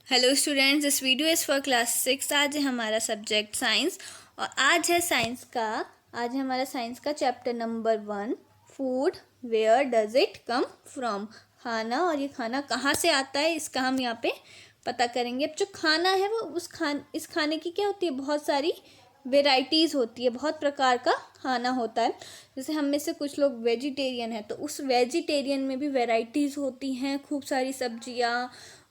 Hello students, this video is for class 6। आज है हमारा सब्जेक्ट साइंस और आज है हमारा साइंस का chapter number 1, food. Where does it come from. खाना, और ये खाना कहाँ से आता है इसका हम यहाँ पे पता करेंगे। अब जो खाना है वो इस खाने की क्या होती है, बहुत सारी वेराइटीज़ होती है, बहुत प्रकार का खाना होता है। जैसे हम में से कुछ लोग वेजिटेरियन हैं तो उस वेजिटेरियन में भी वेराइटीज़ होती हैं, खूब सारी सब्जियाँ,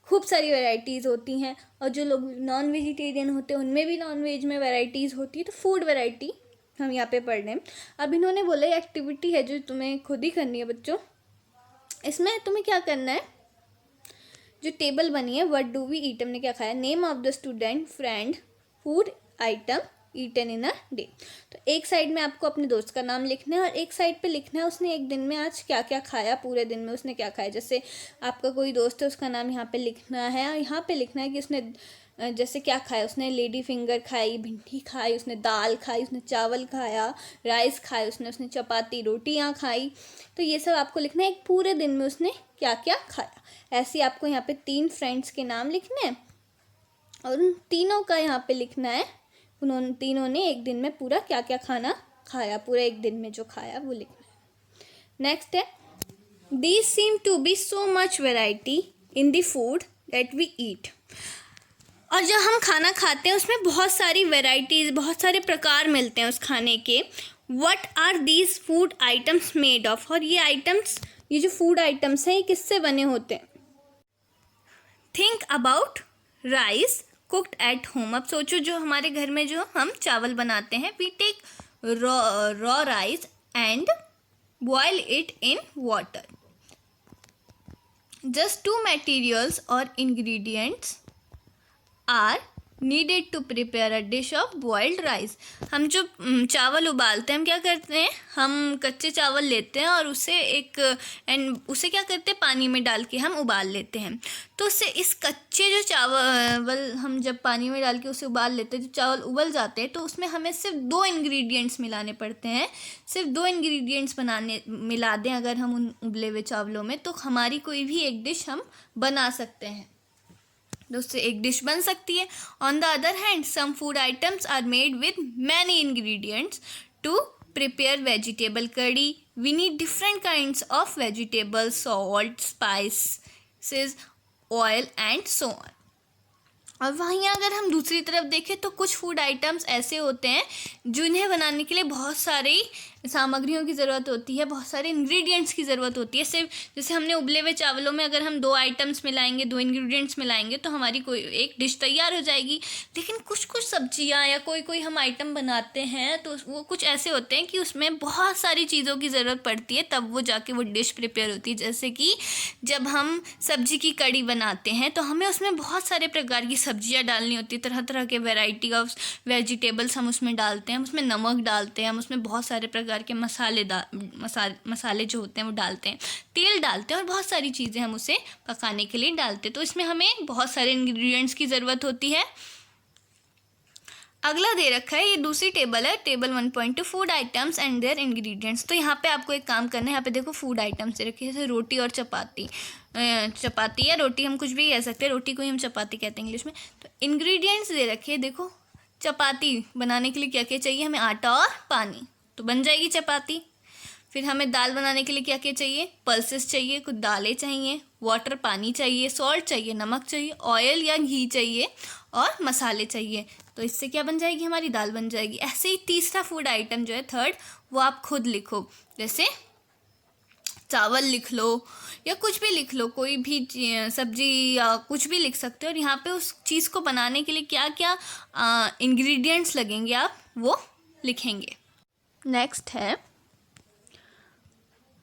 खूब सारी वैरायटीज़ होती हैं। और जो लोग नॉन वेजिटेरियन होते हैं उनमें भी नॉन वेज में वैरायटीज़ होती है। तो फूड वैरायटी हम यहाँ पे पढ़ रहे हैं। अब इन्होंने बोला ये एक्टिविटी है जो तुम्हें खुद ही करनी है बच्चों। इसमें तुम्हें क्या करना है, जो टेबल बनी है व्हाट डू वी ईट, हमने क्या खाया, name of the student, friend, food item eaten in a day. तो एक साइड में आपको अपने दोस्त का नाम लिखना है और एक साइड पे लिखना है उसने एक दिन में आज क्या क्या खाया, पूरे दिन में उसने क्या खाया। जैसे आपका कोई दोस्त है उसका नाम यहाँ पे लिखना है और यहाँ पे लिखना है कि उसने जैसे क्या खाया, उसने लेडी फिंगर खाई, भिंडी खाई, उसने दाल खाई, उसने चावल खाया, राइस खाए, उसने चपाती रोटियाँ खाई। तो ये सब आपको लिखना है एक पूरे दिन में उसने क्या क्या खाया। ऐसे आपको यहाँ पे 3 फ्रेंड्स के नाम लिखने हैं और उन तीनों का यहाँ पे लिखना है उन्होंने तीनों ने एक दिन में पूरा क्या क्या खाना खाया, पूरा एक दिन में जो खाया वो लिखना है। नेक्स्ट है, these seem to be so much variety in the food that we eat. और जो हम खाना खाते हैं उसमें बहुत सारी वेराइटीज़, बहुत सारे प्रकार मिलते हैं उस खाने के। What are these food items made of. और ये जो फूड आइटम्स हैं ये किससे बने होते हैं। Think about rice cooked at home. अब सोचो जो हमारे घर में जो हम चावल बनाते हैं, we take raw rice and boil it in water. Just 2 materials or ingredients are needed to prepare a dish of boiled rice। हम जो चावल उबालते हैं, हम क्या करते हैं, हम कच्चे चावल लेते हैं और उसे क्या करते हैं, पानी में डाल के हम उबाल लेते हैं। तो उससे इस कच्चे जो चावल हम जब पानी में डाल के उसे उबाल लेते हैं, जो चावल उबल जाते हैं, तो उसमें हमें सिर्फ 2 इंग्रेडिएंट्स मिलाने पड़ते हैं। सिर्फ 2 इंग्रेडिएंट्स मिला दें अगर हम उन उबले हुए चावलों में, तो हमारी कोई भी एक डिश हम बना सकते हैं। तो उससे एक डिश बन सकती है। On the other hand some food items are made with many ingredients. To prepare vegetable kadhi we need different kinds of vegetables, salt, spices, oil and so on. और वहीं अगर हम दूसरी तरफ देखें तो कुछ फूड आइटम्स ऐसे होते हैं जिन्हें बनाने के लिए बहुत सारी सामग्रियों की ज़रूरत होती है, बहुत सारे इंग्रेडिएंट्स की ज़रूरत होती है। सिर्फ जैसे हमने उबले हुए चावलों में अगर हम 2 आइटम्स मिलाएंगे, 2 इंग्रेडिएंट्स मिलाएंगे तो हमारी कोई एक डिश तैयार हो जाएगी। लेकिन कुछ कुछ सब्जियां या कोई हम आइटम बनाते हैं तो वो कुछ ऐसे होते हैं कि उसमें बहुत सारी चीज़ों की ज़रूरत पड़ती है, तब वो जाके वो डिश प्रिपेयर होती है। जैसे कि जब हम सब्जी की कड़ी बनाते हैं तो हमें उसमें बहुत सारे प्रकार की सब्जियां डालनी होती है, तरह तरह के वैरायटी ऑफ वेजिटेबल्स हम उसमें डालते हैं, हम उसमें नमक डालते हैं, हम उसमें बहुत सारे प्रकार के मसाले जो होते हैं वो डालते हैं, तेल डालते हैं और बहुत सारी चीज़ें हम उसे पकाने के लिए डालते हैं। तो इसमें हमें बहुत सारे इंग्रेडिएंट्स की ज़रूरत होती है। अगला दे रखा है, ये दूसरी टेबल है, table 1.2 food items and their ingredients. तो यहाँ पे आपको एक काम करना है, यहाँ पे देखो फूड आइटम्स दे रखे हैं, जैसे रोटी और चपाती। चपाती या रोटी हम कुछ भी कह सकते हैं, रोटी को ही हम चपाती कहते हैं इंग्लिश में। तो इंग्रेडिएंट्स दे रखे हैं, देखो चपाती बनाने के लिए क्या क्या चाहिए, हमें आटा और पानी, तो बन जाएगी चपाती। फिर हमें दाल बनाने के लिए क्या क्या चाहिए, पल्सेस चाहिए, कुछ दालें चाहिए, वाटर पानी चाहिए, सॉल्ट चाहिए, नमक चाहिए, ऑयल या घी चाहिए और मसाले चाहिए। तो इससे क्या बन जाएगी, हमारी दाल बन जाएगी। ऐसे ही तीसरा फूड आइटम जो है, थर्ड, वो आप खुद लिखो। जैसे चावल लिख लो या कुछ भी लिख लो, कोई भी सब्जी या कुछ भी लिख सकते हो। और यहाँ पे उस चीज़ को बनाने के लिए क्या क्या इंग्रेडिएंट्स लगेंगे आप वो लिखेंगे। नेक्स्ट है,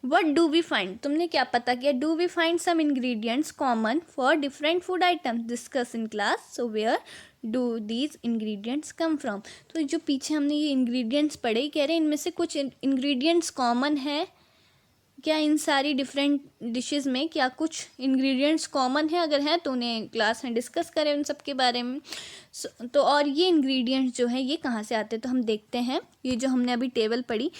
वट डू वी फाइंड। तुमने क्या पता किया, do we find some ingredients common for different food items discuss in class. So where do these ingredients come from. तो जो पीछे हमने ये इंग्रेडिएंट्स पढ़े, कह रहे हैं इनमें से कुछ इंग्रेडिएंट्स कॉमन है क्या, इन सारी डिफरेंट डिशेस में क्या कुछ इंग्रेडिएंट्स कॉमन है, अगर हैं तो उन्हें क्लास में डिस्कस करें उन सब के बारे में। तो और ये इंग्रेडिएंट्स जो है ये कहाँ से आते हैं, तो हम देखते हैं ये जो हमने अभी टेबल पढ़ी,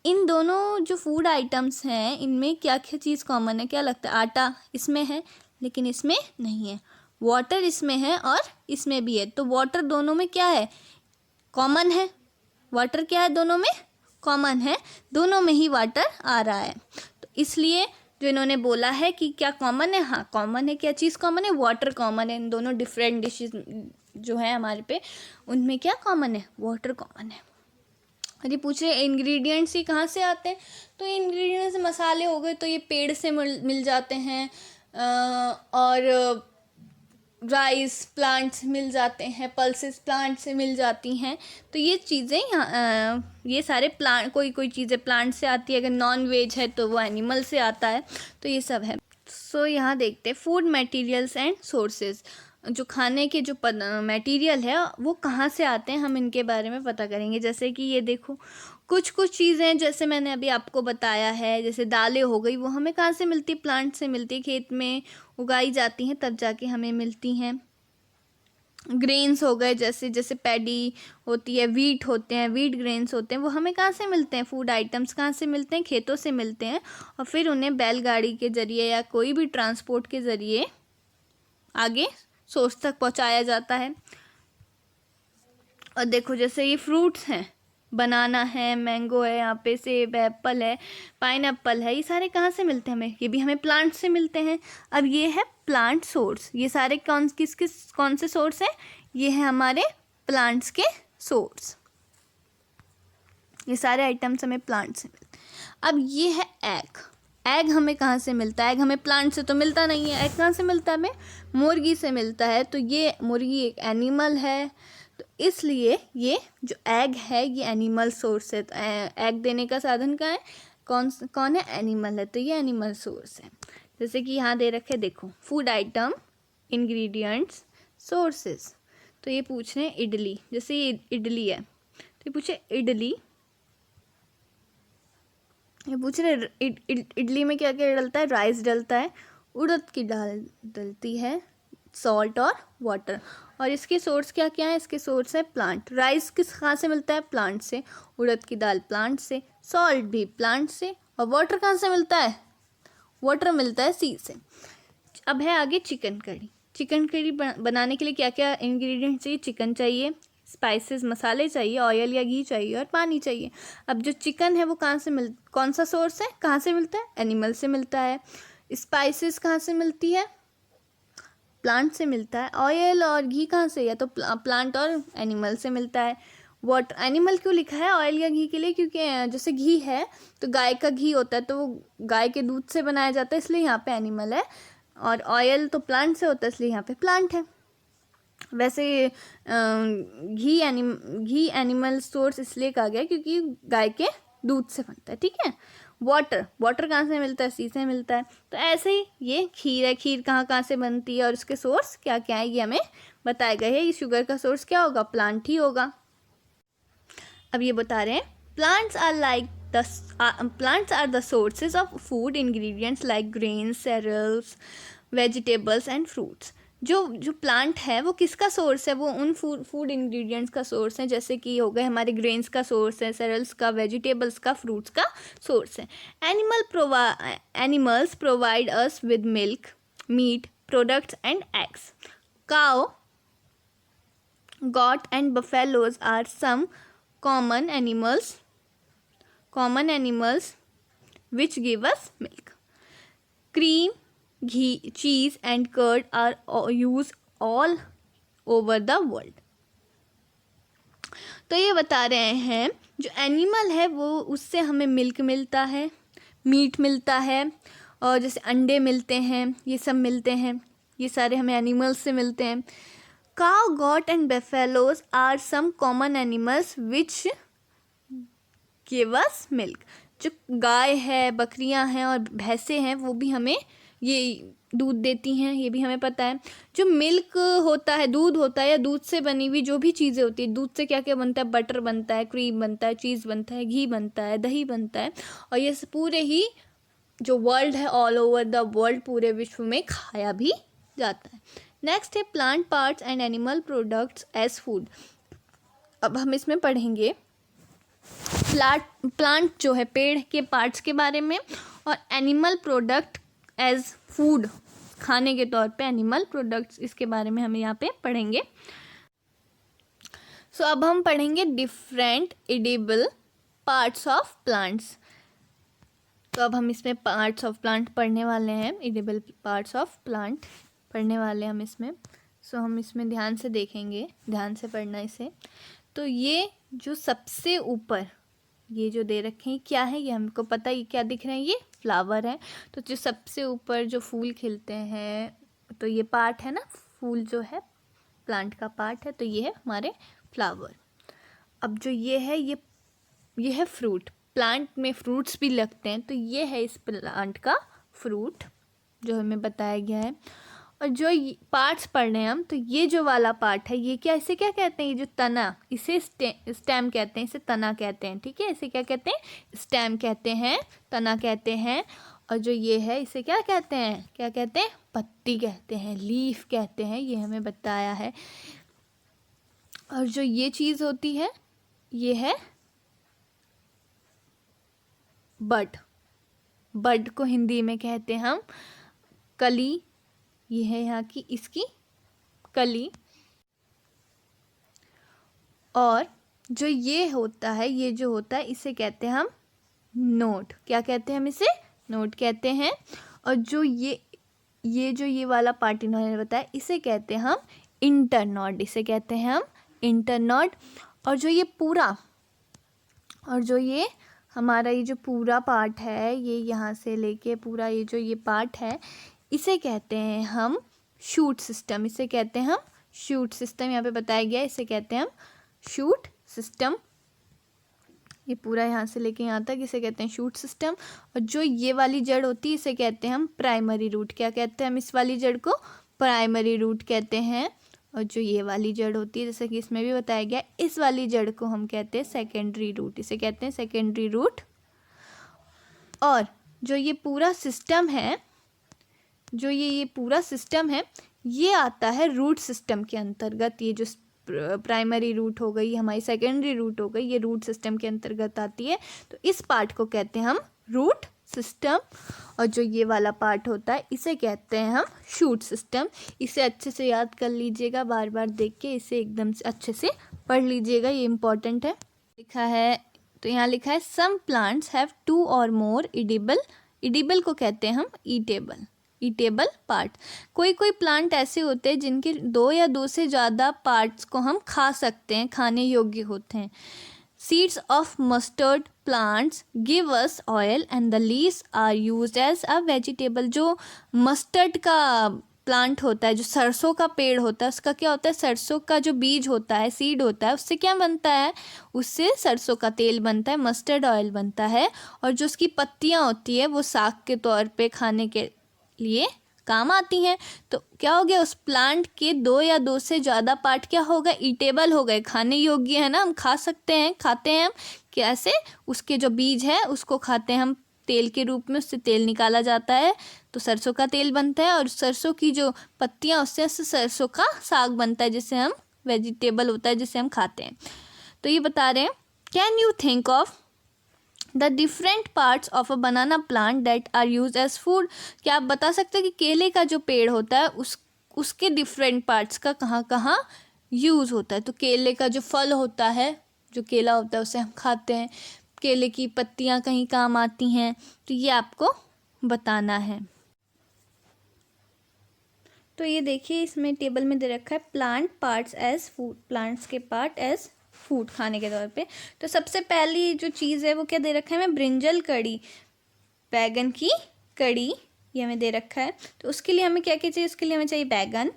इन दोनों जो फूड आइटम्स हैं इनमें क्या क्या चीज़ कॉमन है। क्या लगता है, आटा इसमें है लेकिन इसमें नहीं है, वाटर इसमें है और इसमें भी है, तो वाटर दोनों में क्या है, कॉमन है। वाटर क्या है, दोनों में कॉमन है, दोनों में ही वाटर आ रहा है। तो इसलिए जो इन्होंने बोला है कि क्या कॉमन है, हाँ कॉमन है। क्या चीज़ कॉमन है, वाटर कॉमन है। इन दोनों डिफरेंट डिशेज जो है हमारे पे, उनमें क्या कॉमन है, वाटर कॉमन है। यदि पूछ रहे इंग्रेडिएंट्स ही कहाँ से आते हैं, तो इंग्रेडिएंट्स मसाले हो गए तो ये पेड़ से मिल जाते हैं, और राइस प्लांट से मिल जाते हैं, पल्सेस प्लांट से मिल जाती हैं। तो ये चीज़ें यहाँ ये सारे प्लांट, कोई चीज़ें प्लांट से आती है, अगर नॉन वेज है तो वो एनिमल से आता है, तो ये सब है। सो यहाँ देखते हैं फूड मटेरियल्स एंड सोर्सेज। जो खाने के जो मटेरियल है वो कहाँ से आते हैं, हम इनके बारे में पता करेंगे। जैसे कि ये देखो, कुछ चीज़ें जैसे मैंने अभी आपको बताया है, जैसे दालें हो गई, वो हमें कहाँ से मिलती है, प्लांट से मिलती है, खेत में उगाई जाती हैं तब जाके हमें मिलती हैं। ग्रेन्स हो गए, जैसे पैडी होती है, वीट होते हैं, वीट ग्रेन्स होते हैं, वो हमें कहाँ से मिलते हैं, फूड आइटम्स कहाँ से मिलते हैं, खेतों से मिलते हैं, और फिर उन्हें बैलगाड़ी के ज़रिए या कोई भी ट्रांसपोर्ट के ज़रिए आगे सोर्स तक पहुँचाया जाता है। और देखो जैसे ये फ्रूट्स हैं, बनाना है, मैंगो है, यहाँ पे सेब है, एप्पल है, पाइनएप्पल है, ये सारे कहाँ से मिलते हैं हमें, ये भी हमें प्लांट से मिलते हैं। अब ये है प्लांट सोर्स, ये सारे कौन से सोर्स हैं, ये है हमारे प्लांट्स के सोर्स। ये सारे आइटम्स हमें प्लांट से मिलते हैं। अब ये है एग। एग हमें कहाँ से मिलता है, एग हमें प्लांट से तो मिलता नहीं है, एग कहाँ से मिलता है, हमें मुर्गी से मिलता है। तो ये मुर्गी एक एनिमल है, तो इसलिए ये जो एग है ये एनिमल सोर्स है। तो एग देने का साधन क्या है, कौन है, एनिमल है, तो ये एनिमल सोर्स है। जैसे कि यहाँ दे रखे, देखो फूड आइटम, इंग्रेडिएंट्स, सोर्सेस। तो ये पूछ रहे हैं इडली, जैसे ये इडली है तो ये पूछे इडली, ये पूछ रहे इडली में क्या क्या डलता है, राइस डलता है, उड़द की दाल डलती है, सॉल्ट और वाटर। और इसके सोर्स क्या क्या है, इसके सोर्स है प्लांट। राइस कहाँ से मिलता है, प्लांट से, उड़द की दाल प्लांट से, सॉल्ट भी प्लांट से, और वाटर कहाँ से मिलता है, वाटर मिलता है सी से। अब है आगे चिकन करी। चिकन करी बनाने के लिए क्या क्या इंग्रेडिएंट्स चाहिए, चिकन चाहिए, स्पाइसेस मसाले चाहिए, ऑयल या घी चाहिए, और पानी चाहिए। अब जो चिकन है वो कहाँ से कौन सा सोर्स है, कहाँ से मिलता है, एनिमल से मिलता है। स्पाइसेस कहाँ से मिलती है, प्लांट से मिलता है। ऑयल और घी कहाँ से, या तो प्लांट और एनिमल से मिलता है। वाटर, एनिमल क्यों लिखा है ऑयल या घी के लिए, क्योंकि जैसे घी है तो गाय का घी होता है, तो वो गाय के दूध से बनाया जाता है, इसलिए यहाँ पे एनिमल है। और ऑयल तो प्लांट से होता है, इसलिए यहाँ पे प्लांट है। वैसे घी एनिमल सोर्स इसलिए कहा गया क्योंकि गाय के दूध से बनता है, ठीक है। वाटर कहाँ से मिलता है, सी से मिलता है। तो ऐसे ही ये खीर है, खीर कहाँ से बनती है और उसके सोर्स क्या क्या है ये हमें बताया गया है। ये शुगर का सोर्स क्या होगा, प्लांट ही होगा। अब ये बता रहे हैं plants are the sources of food ingredients like grains, cereals, vegetables and fruits। जो प्लांट है वो किसका सोर्स है, वो उन फूड इंग्रेडिएंट्स का सोर्स है, जैसे कि हो गए हमारे ग्रेन्स का सोर्स है, सेरेल्स का, वेजिटेबल्स का, फ्रूट्स का सोर्स है। Animals provide us with milk, meat products and eggs. Cow, goat and buffaloes are some common animals which give us milk. Cream, ghee, cheese and curd are used all over the world। तो ये बता रहे हैं जो animal है वो, उससे हमें मिल्क मिलता है, मीट मिलता है, और जैसे अंडे मिलते हैं, ये सब मिलते हैं, ये सारे हमें एनिमल्स से मिलते हैं। Cow, goat and buffaloes are some common animals which give us milk। जो गाय है, बकरियां हैं और भैंसें हैं वो भी हमें ये दूध देती हैं, ये भी हमें पता है। जो मिल्क होता है, दूध होता है, या दूध से बनी हुई जो भी चीज़ें होती है, दूध से क्या क्या बनता है, बटर बनता है, क्रीम बनता है, चीज़ बनता है, घी बनता है, दही बनता है, और ये पूरे ही जो वर्ल्ड है, ऑल ओवर द वर्ल्ड, पूरे विश्व में खाया भी जाता है। नेक्स्ट है plant parts and animal products as food. अब हम इसमें पढ़ेंगे प्लांट जो है पेड़ के पार्ट्स के बारे में, और एनिमल प्रोडक्ट एज फूड खाने के तौर पे एनिमल प्रोडक्ट्स, इसके बारे में हम यहाँ पे पढ़ेंगे। सो अब हम पढ़ेंगे different edible parts of plants. तो अब हम इसमें पार्ट्स ऑफ प्लांट पढ़ने वाले हैं, एडिबल पार्ट्स ऑफ प्लांट पढ़ने वाले हैं हम इसमें। सो हम इसमें ध्यान से देखेंगे, ध्यान से पढ़ना इसे। तो ये जो सबसे ऊपर ये जो दे रखे हैं क्या है, ये हमको पता है, ये क्या दिख रहे हैं, ये फ्लावर है। तो जो सबसे ऊपर जो फूल खिलते हैं, तो ये पार्ट है ना, फूल जो है प्लांट का पार्ट है, तो ये है हमारे फ्लावर। अब जो ये है, ये है फ्रूट। प्लांट में फ्रूट्स भी लगते हैं, तो ये है इस प्लांट का फ्रूट जो हमें बताया गया है। और जो पार्ट्स पढ़ रहे हैं हम, तो ये जो वाला पार्ट है, ये क्या, इसे क्या कहते हैं, ये जो तना, इसे स्टेम कहते हैं, इसे तना कहते हैं, ठीक है। इसे क्या कहते हैं, स्टेम कहते हैं, तना कहते हैं। और जो ये है, इसे क्या कहते हैं, क्या कहते हैं, पत्ती कहते हैं, लीफ कहते हैं, ये हमें बताया है। और जो ये चीज़ होती है, ये है बड। बड को हिंदी में कहते हैं हम कली। ये है यहाँ की इसकी कली। और जो ये होता है, ये जो होता है, इसे कहते हैं हम नोड। क्या कहते हैं हम इसे, नोड कहते हैं। और जो ये वाला पार्ट इन्होंने बताया, इसे कहते हैं हम इंटरनोड, इसे कहते हैं हम इंटरनोड। और जो ये पूरा, और जो ये हमारा ये जो पूरा पार्ट है, ये यहाँ से लेके पूरा ये जो ये पार्ट है, इसे कहते हैं हम शूट सिस्टम, इसे कहते हैं हम शूट सिस्टम। यहाँ पे बताया गया है, इसे कहते हैं हम शूट सिस्टम। ये पूरा यहाँ से लेके यहाँ तक इसे कहते हैं शूट सिस्टम। और जो ये वाली जड़ होती है, इसे कहते हैं हम प्राइमरी रूट। क्या कहते हैं हम इस वाली जड़ को, प्राइमरी रूट कहते हैं। और जो ये वाली जड़ होती है, जैसे कि इसमें भी बताया गया, इस वाली जड़ को हम कहते हैं सेकेंडरी रूट, इसे कहते हैं सेकेंडरी रूट। और जो ये पूरा सिस्टम है, जो ये पूरा सिस्टम है, ये आता है रूट सिस्टम के अंतर्गत। ये जो प्राइमरी रूट हो गई, हमारी सेकेंडरी रूट हो गई, ये रूट सिस्टम के अंतर्गत आती है। तो इस पार्ट को कहते हैं हम रूट सिस्टम। और जो ये वाला पार्ट होता है, इसे कहते हैं हम शूट सिस्टम। इसे अच्छे से याद कर लीजिएगा, बार बार देख के इसे एकदम से अच्छे से पढ़ लीजिएगा, ये इम्पॉर्टेंट है। लिखा है, तो यहाँ लिखा है सम प्लांट्स हैव 2 और मोर एडिबल। एडिबल को कहते हैं हम ईटेबल, ईटेबल पार्ट। कोई कोई प्लांट ऐसे होते हैं जिनके 2 या 2 से ज़्यादा पार्ट्स को हम खा सकते हैं, खाने योग्य होते हैं। Seeds of mustard plants give us oil and the leaves are used as a vegetable. जो मस्टर्ड का प्लांट होता है, जो सरसों का पेड़ होता है, उसका क्या होता है, सरसों का जो बीज होता है, सीड होता है, उससे क्या बनता है, उससे सरसों का तेल बनता है, मस्टर्ड ऑयल बनता है। और जो उसकी पत्तियां होती है, वो साग के तौर पे खाने के लिए काम आती हैं। तो क्या हो गया, उस प्लांट के 2 या 2 से ज़्यादा पार्ट क्या हो गए, ईटेबल हो गए, खाने योग्य है ना, हम खा सकते हैं, खाते हैं हम। कैसे, उसके जो बीज है उसको खाते हैं हम तेल के रूप में, उससे तेल निकाला जाता है, तो सरसों का तेल बनता है। और सरसों की जो पत्तियां, उससे सरसों का साग बनता है, जिसे हम वेजिटेबल होता है, जिसे हम खाते हैं। तो ये बता रहे हैं, can you think of the different parts of a banana plant that are use as food. क्या आप बता सकते हैं कि केले का जो पेड़ होता है, उसके डिफरेंट पार्ट्स का कहाँ कहाँ यूज़ होता है। तो केले का जो फल होता है, जो केला होता है, उसे हम खाते हैं। केले की पत्तियाँ कहीं काम आती हैं, तो ये आपको बताना है। तो ये देखिए, इसमें टेबल में दे रखा है plant parts as food, plants के पार्ट एज फूड, खाने के तौर पे। तो सबसे पहली जो चीज़ है वो क्या दे रखा है हमें, ब्रिंजल कड़ी, बैगन की कड़ी, ये हमें दे रखा है। तो उसके लिए हमें क्या क्या चाहिए, उसके लिए हमें चाहिए बैगन,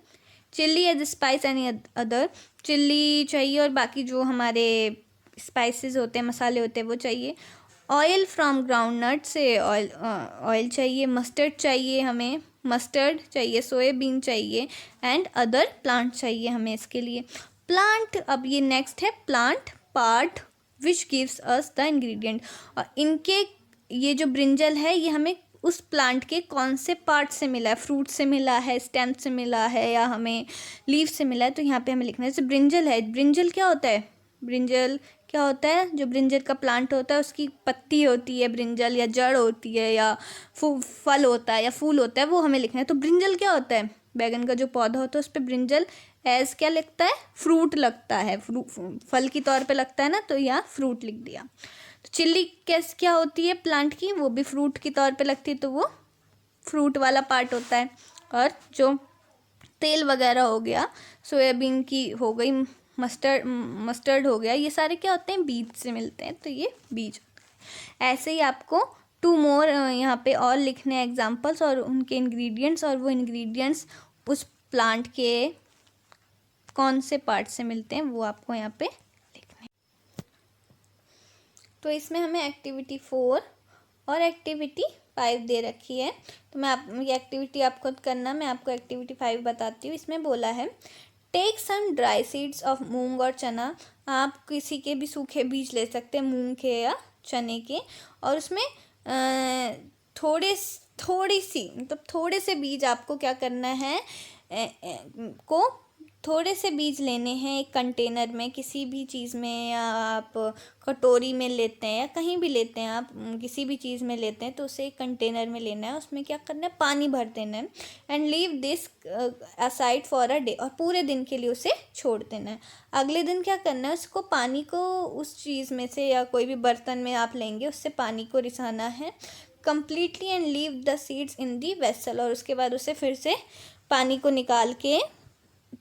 chilli as spice any other, chilli चाहिए, और बाकी जो हमारे स्पाइसेस होते हैं, मसाले होते हैं, वो चाहिए। ऑयल फ्रॉम ग्राउंड नट से ऑयल चाहिए, मस्टर्ड चाहिए हमें, मस्टर्ड चाहिए, सोयाबीन चाहिए, एंड अदर प्लांट चाहिए हमें इसके लिए। प्लांट, अब ये नेक्स्ट है plant part which gives us the ingredient. और इनके ये जो ब्रिंजल है, ये हमें उस प्लांट के कौन से पार्ट से मिला है, फ्रूट से मिला है, स्टेम से मिला है, या हमें लीफ से मिला है। तो यहाँ पे हमें लिखना है, जैसे ब्रिंजल है, ब्रिंजल क्या होता है, ब्रिंजल क्या होता है, जो ब्रिंजल का प्लांट होता है उसकी पत्ती होती है ब्रिंजल, या जड़ होती है, या फल होता है या फूल होता है, वो हमें लिखना है। तो ब्रिंजल क्या होता है, बैगन का जो पौधा होता है उस पर ब्रिंजल एज क्या लगता है, फ्रूट लगता है, फल की तौर पे लगता है ना, तो यहाँ फ्रूट लिख दिया। तो चिल्ली कैसे क्या होती है प्लांट की, वो भी फ्रूट की तौर पे लगती है, तो वो फ्रूट वाला पार्ट होता है। और जो तेल वगैरह हो गया, सोयाबीन की हो गई, मस्टर्ड हो गया, ये सारे क्या होते हैं, बीज से मिलते हैं, तो ये बीज। ऐसे ही आपको 2 मोर यहाँ पे और लिखने हैं एग्जाम्पल्स और उनके इंग्रेडिएंट्स, और वो इंग्रेडिएंट्स उस प्लांट के कौन से पार्ट से मिलते हैं वो आपको यहाँ पे लिखने हैं। तो इसमें हमें एक्टिविटी 4 और एक्टिविटी 5 दे रखी है। तो मैं ये एक्टिविटी आपको करना, मैं आपको एक्टिविटी 5 बताती हूँ। इसमें बोला है take some dry seeds of moong और चना। आप किसी के भी सूखे बीज ले सकते हैं, मूंग के या चने के, और उसमें थोड़ी सी मतलब थोड़े से बीज आपको क्या करना है, थोड़े से बीज लेने हैं एक कंटेनर में, किसी भी चीज़ में, या आप कटोरी में लेते हैं या कहीं भी लेते हैं, आप किसी भी चीज़ में लेते हैं, तो उसे एक कंटेनर में लेना है, उसमें क्या करना है, पानी भर देना है, and leave this aside for a day, और पूरे दिन के लिए उसे छोड़ देना है। अगले दिन क्या करना है, उसको पानी को उस चीज़ में से या कोई भी बर्तन में आप लेंगे उससे पानी को रिसाना है completely, and leave the seeds in the vessel, और उसके बाद उसे फिर से पानी को निकाल के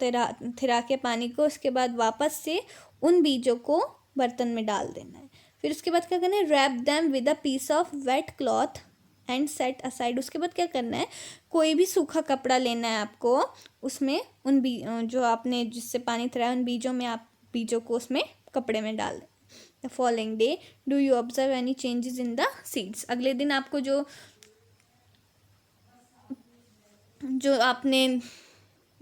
थिरा के पानी को, उसके बाद वापस से उन बीजों को बर्तन में डाल देना है। फिर उसके बाद क्या करना है, wrap them with a piece of wet cloth and set aside. उसके बाद क्या करना है, कोई भी सूखा कपड़ा लेना है आपको, उसमें उन जो आपने जिससे पानी थिराया उन बीजों में आप बीजों को उसमें कपड़े में डाल दें। The following day do you observe any changes in the seeds. अगले दिन आपको जो आपने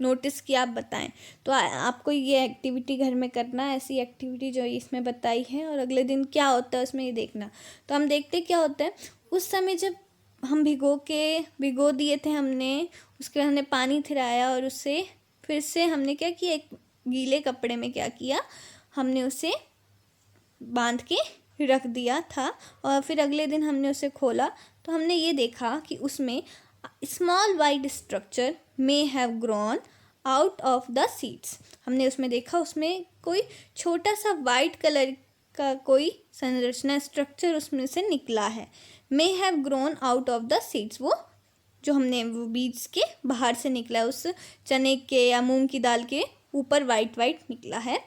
नोटिस किया आप बताएं। तो आपको ये एक्टिविटी घर में करना है, ऐसी एक्टिविटी जो इसमें बताई है, और अगले दिन क्या होता है उसमें ये देखना। तो हम देखते क्या होता है, उस समय जब हम भिगो दिए थे हमने, उसके बाद हमने पानी थिराया और उससे फिर से हमने क्या किया, एक गीले कपड़े में क्या किया, हमने उसे बांध के रख दिया था, और फिर अगले दिन हमने उसे खोला तो हमने ये देखा कि उसमें small white structure may have grown out of the seeds. हमने उसमें देखा उसमें कोई छोटा सा वाइट कलर का कोई संरचना स्ट्रक्चर उसमें से निकला है। May have grown out of the seeds, वो जो हमने वो बीज के बाहर से निकला है, उस चने के या मूंग की दाल के ऊपर वाइट निकला है।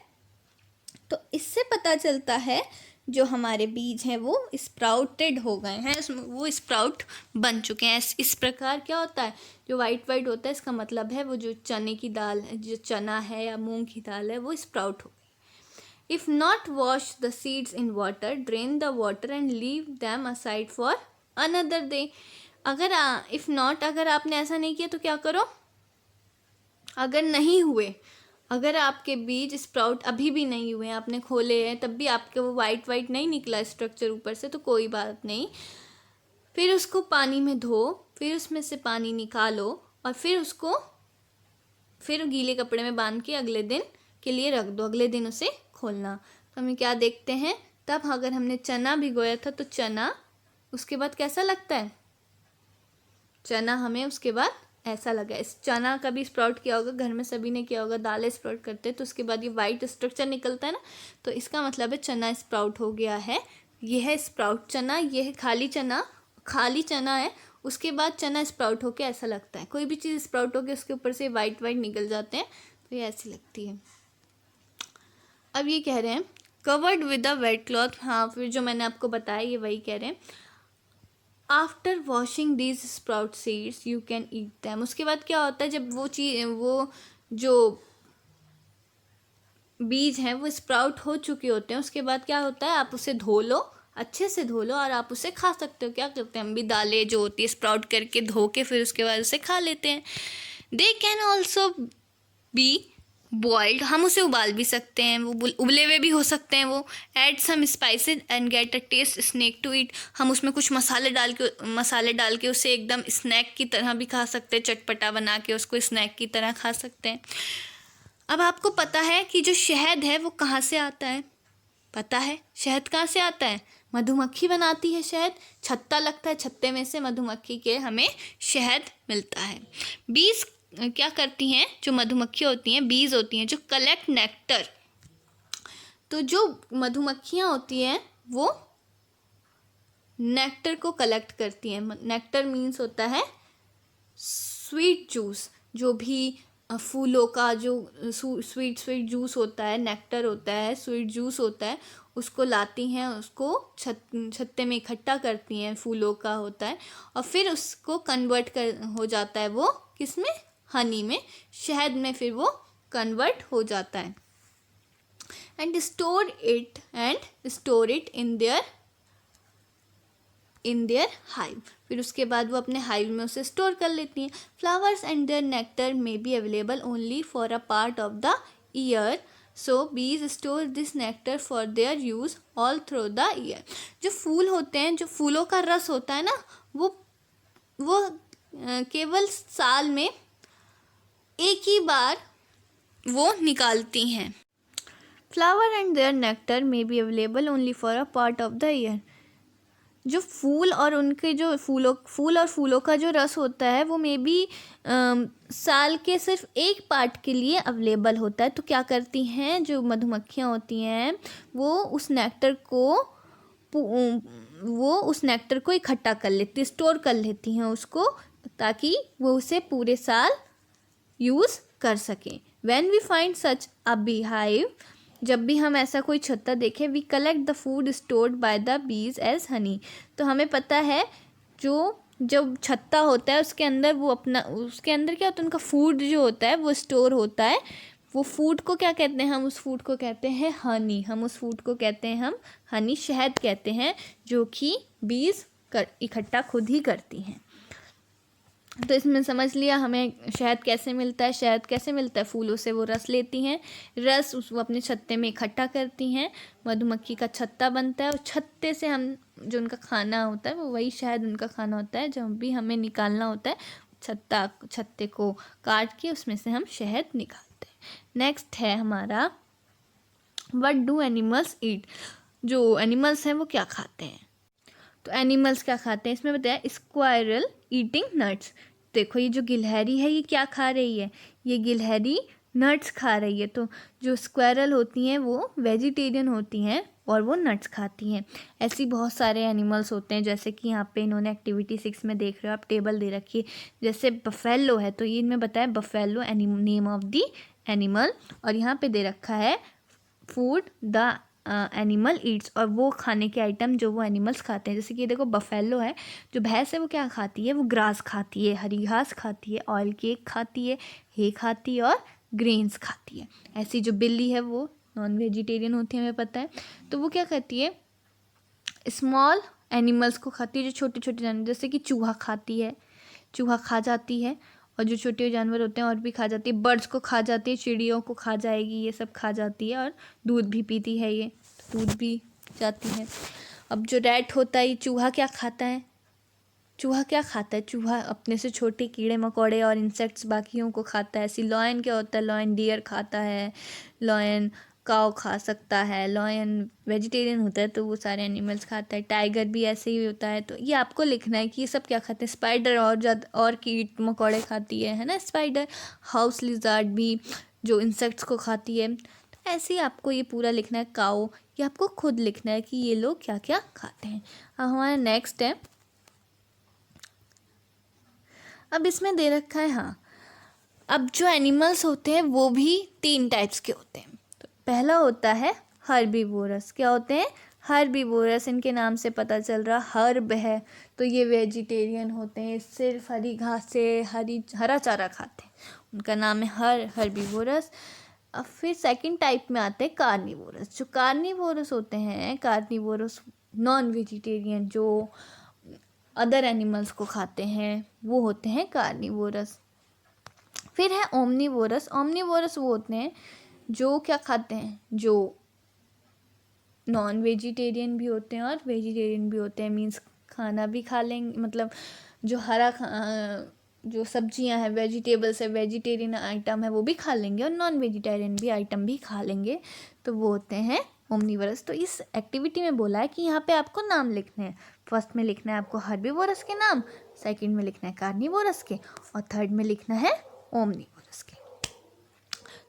तो इससे पता चलता है जो हमारे बीज हैं वो स्प्राउटेड हो गए हैं, उसमें वो स्प्राउट बन चुके हैं। इस प्रकार क्या होता है, जो वाइट होता है इसका मतलब है वो जो चने की दाल है, जो चना है या मूंग की दाल है, वो स्प्राउट हो गई। If not wash the seeds in water, drain the water and leave them aside for another day. अगर अगर आपने ऐसा नहीं किया तो क्या करो, अगर नहीं हुए, अगर आपके बीज स्प्राउट अभी भी नहीं हुए, आपने खोले हैं तब भी आपके वो वाइट नहीं निकला स्ट्रक्चर ऊपर से, तो कोई बात नहीं, फिर उसको पानी में धो, फिर उसमें से पानी निकालो, और फिर उसको फिर गीले कपड़े में बांध के अगले दिन के लिए रख दो, अगले दिन उसे खोलना। तो हमें क्या देखते हैं, तब अगर हमने चना भिगोया था तो चना उसके बाद कैसा लगता है, चना हमें उसके बाद ऐसा लगा। इस चना का भी स्प्राउट किया होगा, घर में सभी ने किया होगा, दालें स्प्राउट करते हैं तो उसके बाद ये वाइट स्ट्रक्चर निकलता है ना, तो इसका मतलब है चना स्प्राउट हो गया है। ये है स्प्राउट चना, ये है खाली चना है, उसके बाद चना स्प्राउट होके ऐसा लगता है। कोई भी चीज़ स्प्राउट होके उसके ऊपर से वाइट निकल जाते हैं तो ये ऐसी लगती है। अब ये कह रहे हैं covered with a wet cloth. हाँ, फिर जो मैंने आपको बताया ये वही कह रहे हैं। After washing these sprout seeds you can eat them. उसके बाद क्या होता है, जब वो जो बीज हैं वो स्प्राउट हो चुके होते हैं, उसके बाद क्या होता है, आप उसे धो लो, अच्छे से धो लो, और आप उसे खा सकते हो। क्या करते हैं हम भी, दालें जो होती है स्प्राउट करके धो के फिर उसके बाद उसे खा लेते हैं। They can also be boiled, हम उसे उबाल भी सकते हैं, वो उबले हुए भी हो सकते हैं। वो add some spices and get a tasty snack to eat, हम उसमें कुछ मसाले डाल के उसे एकदम स्नैक की तरह भी खा सकते हैं, चटपटा बना के उसको स्नैक की तरह खा सकते हैं। अब आपको पता है कि जो शहद है वो कहाँ से आता है, पता है शहद कहाँ से आता है? मधुमक्खी बनाती है शहद, छत्ता लगता है, छत्ते में से मधुमक्खी के हमें शहद मिलता है। बीज क्या करती हैं? जो मधुमक्खी होती हैं, बीज होती हैं जो कलेक्ट नेक्टर। तो जो मधुमक्खियाँ होती हैं वो नेक्टर को कलेक्ट करती हैं। नेक्टर मीन्स होता है स्वीट जूस। जो भी फूलों का जो स्वीट जूस होता है, नेक्टर होता है, स्वीट जूस होता है, उसको लाती हैं, उसको छत्ते में इकट्ठा करती हैं, फूलों का होता है, और फिर उसको कन्वर्ट हो जाता है वो किस में? हनी में, शहद में फिर वो कन्वर्ट हो जाता है। And store it in their hive. फिर उसके बाद वो अपने हाइव में उसे स्टोर कर लेती हैं। Flowers and their nectar may be available only for a part of the year, so bees store this nectar for their use all through the year. जो फूल होते हैं, जो फूलों का रस होता है ना, वो केवल साल में एक ही बार वो निकालती हैं। Flower and their nectar may be available only for a part of the year. जो फूल और उनके जो फूल और फूलों का जो रस होता है वो मे बी साल के सिर्फ एक पार्ट के लिए अवेलेबल होता है। तो क्या करती हैं जो मधुमक्खियाँ होती हैं, वो उस नेक्टर को इकट्ठा कर लेती, स्टोर कर लेती हैं उसको, ताकि वो उसे पूरे साल यूज़ कर सकें। When we find such a beehive, जब भी हम ऐसा कोई छत्ता देखें, we collect the food stored by the bees as honey. तो हमें पता है जब छत्ता होता है उसके अंदर उसके अंदर क्या होता है, उनका फूड जो होता है वो स्टोर होता है। वो फूड को क्या कहते हैं? हम उस फूड को कहते हैं हनी। हम उस फूड को कहते हैं हम हनी, शहद कहते हैं, जो कि बीज इकट्ठा खुद ही करती हैं। तो इसमें समझ लिया हमें शहद कैसे मिलता है। शहद कैसे मिलता है? फूलों से वो रस लेती हैं, रस उसको अपने छत्ते में इकट्ठा करती हैं, मधुमक्खी का छत्ता बनता है, और छत्ते से हम जो उनका खाना होता है वो वही शहद उनका खाना होता है। जब भी हमें निकालना होता है छत्ते को काट के उसमें से हम शहद निकालते हैं। नेक्स्ट है हमारा व्हाट डू एनिमल्स ईट। जो एनिमल्स हैं वो क्या खाते हैं? तो एनिमल्स क्या खाते हैं इसमें बताया, स्क्वायरल ईटिंग नट्स। देखो ये जो गिलहरी है ये क्या खा रही है? ये गिलहरी नट्स खा रही है। तो जो स्क्वायरल होती हैं वो वेजिटेरियन होती हैं और वो नट्स खाती हैं। ऐसी बहुत सारे एनिमल्स होते हैं, जैसे कि यहाँ पे इन्होंने एक्टिविटी 6 में देख रहे हो आप, टेबल दे रखी है। जैसे बफेलो है तो ये इनमें बताया buffalo name of the animal, और यहाँ पे दे रखा है फूड द एनिमल ईट्स, और वो खाने के आइटम जो वो एनिमल्स खाते हैं। जैसे कि देखो बफेलो है, जो भैंस है वो क्या खाती है? वो ग्रास खाती है, हरी घास खाती है, ऑयल केक खाती है, हे खाती है और ग्रेन्स खाती है। ऐसी जो बिल्ली है वो नॉन वेजिटेरियन होती है, हमें पता है। तो वो क्या करती है? स्मॉल एनिमल्स को खाती है, जो छोटे छोटे जानवर, जैसे कि चूहा खाती है, चूहा खा जाती है, और जो छोटे जानवर होते हैं और भी खा जाती है। बर्ड्स को खा जाती है, चिड़ियों को खा जाएगी, ये सब खा जाती है, और दूध भी पीती है, ये दूध भी जाती है। अब जो रैट होता है, ये चूहा क्या खाता है? चूहा अपने से छोटे कीड़े मकोड़े और इंसेक्ट्स बाकियों को खाता है। ऐसी लॉयन क्या होता है? लॉयन डियर खाता है, लॉयन काऊ खा सकता है, लॉयन वेजिटेरियन होता है तो वो सारे एनिमल्स खाता है। टाइगर भी ऐसे ही होता है। तो ये आपको लिखना है कि ये सब क्या खाते हैं। स्पाइडर और कीट मकोड़े खाती है ना स्पाइडर। हाउस लिज़ार्ड भी जो इंसेक्ट्स को खाती है। तो ऐसे ही आपको ये पूरा लिखना है। काऊ, ये आपको खुद लिखना है कि ये लोग क्या क्या खाते हैं। अब हमारा नेक्स्ट है, अब इसमें दे रखा है, हाँ, अब जो एनिमल्स होते हैं वो भी 3 टाइप्स के होते हैं। तो पहला होता है हर्बीवोरस। क्या होते हैं? हर्बीवोरस। इनके नाम से पता चल रहा हर्ब है, तो ये वेजिटेरियन होते हैं, सिर्फ हरी घास से हरा चारा खाते हैं, उनका नाम है हर्बीवोरस। अब फिर सेकंड टाइप में आते हैं कार्निवोरस। जो कार्निवोरस होते हैं, कार्निवोरस नॉन वेजिटेरियन, जो अदर एनिमल्स को खाते हैं, वो होते हैं कार्निवोरस। फिर है ओमनीवोरस। ओमनीवोरस वो होते हैं जो क्या खाते हैं? जो नॉन वेजिटेरियन भी होते हैं और वेजिटेरियन भी होते हैं। मीन्स खाना भी खा लेंगे, मतलब जो जो सब्जियां हैं, वेजिटेबल्स है, वेजिटेरियन आइटम है वो भी खा लेंगे, और नॉन वेजिटेरियन भी आइटम भी खा लेंगे। तो वो होते हैं ओमनीवोरस। तो इस एक्टिविटी में बोला है कि यहाँ पे आपको नाम लिखने हैं। फर्स्ट में लिखना है आपको हर्बीवोरस के नाम, सेकंड में लिखना है कार्निवोरस के, और थर्ड में लिखना है ओमनीवोरस के।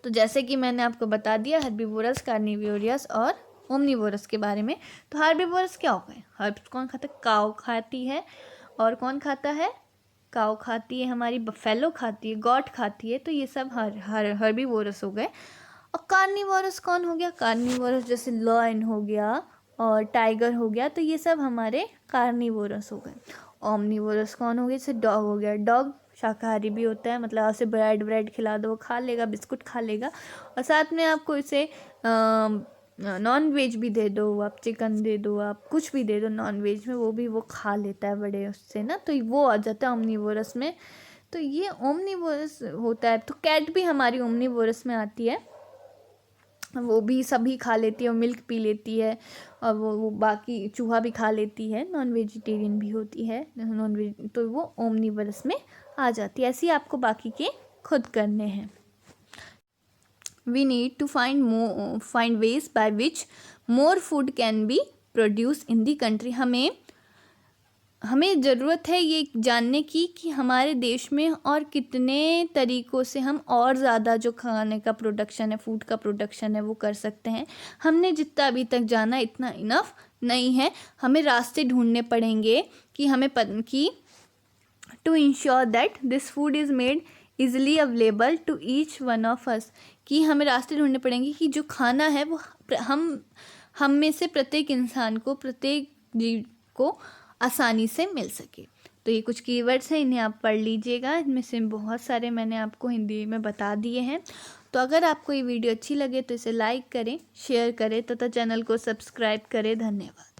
तो जैसे कि मैंने आपको बता दिया हर्बीवोरस, कार्निवोरस और ओमनीवोरस के बारे में। तो हर्बीवोरस क्या हो गए? हर्ब्स कौन खाता है? काऊ खाती है। और कौन खाता है? काऊ खाती है, हमारी बफेलो खाती है, गॉट खाती है। तो ये सब हर्बीवोरस हो गए। और कार्निवोरस कौन हो गया? कार्निवोरस जैसे लॉयन हो गया और टाइगर हो गया, तो ये सब हमारे कार्निवोरस हो गए। ओमनीवोरस कौन हो गया? जैसे डॉग हो गया। डॉग शाकाहारी भी होता है, मतलब ऐसे ब्रेड खिला दो वो खा लेगा, बिस्कुट खा लेगा, और साथ में आपको इसे नॉन वेज भी दे दो, आप चिकन दे दो, आप कुछ भी दे दो नॉन वेज में, वो खा लेता है बड़े उससे ना, तो वो आ जाता है ओमनीवोरस में। तो ये ओमनीवोरस होता है। तो कैट भी हमारी ओमनीवोरस में आती है, वो भी सभी खा लेती है, वो मिल्क पी लेती है, और वो बाकी चूहा भी खा लेती है, नॉन वेजिटेरियन भी होती है नॉन वेज, तो वो ओमनीवोरस में आ जाती है। ऐसे ही आपको बाकी के खुद करने हैं। We need to find ways by which more food can be produced in the country. हमें ज़रूरत है ये जानने की कि हमारे देश में और कितने तरीक़ों से हम और ज़्यादा जो खाने का प्रोडक्शन है, फूड का प्रोडक्शन है, वो कर सकते हैं। हमने जितना अभी तक जाना इतना इनफ नहीं है, हमें रास्ते ढूंढने पड़ेंगे कि to ensure that this food is made easily available to each one of us, कि हमें रास्ते ढूंढने पड़ेंगे कि जो खाना है वो हम में से प्रत्येक इंसान को, प्रत्येक जीव को आसानी से मिल सके। तो ये कुछ कीवर्ड्स हैं, इन्हें आप पढ़ लीजिएगा। इनमें से बहुत सारे मैंने आपको हिंदी में बता दिए हैं। तो अगर आपको ये वीडियो अच्छी लगे तो इसे लाइक करें, शेयर करें तथा चैनल को सब्सक्राइब करें। धन्यवाद।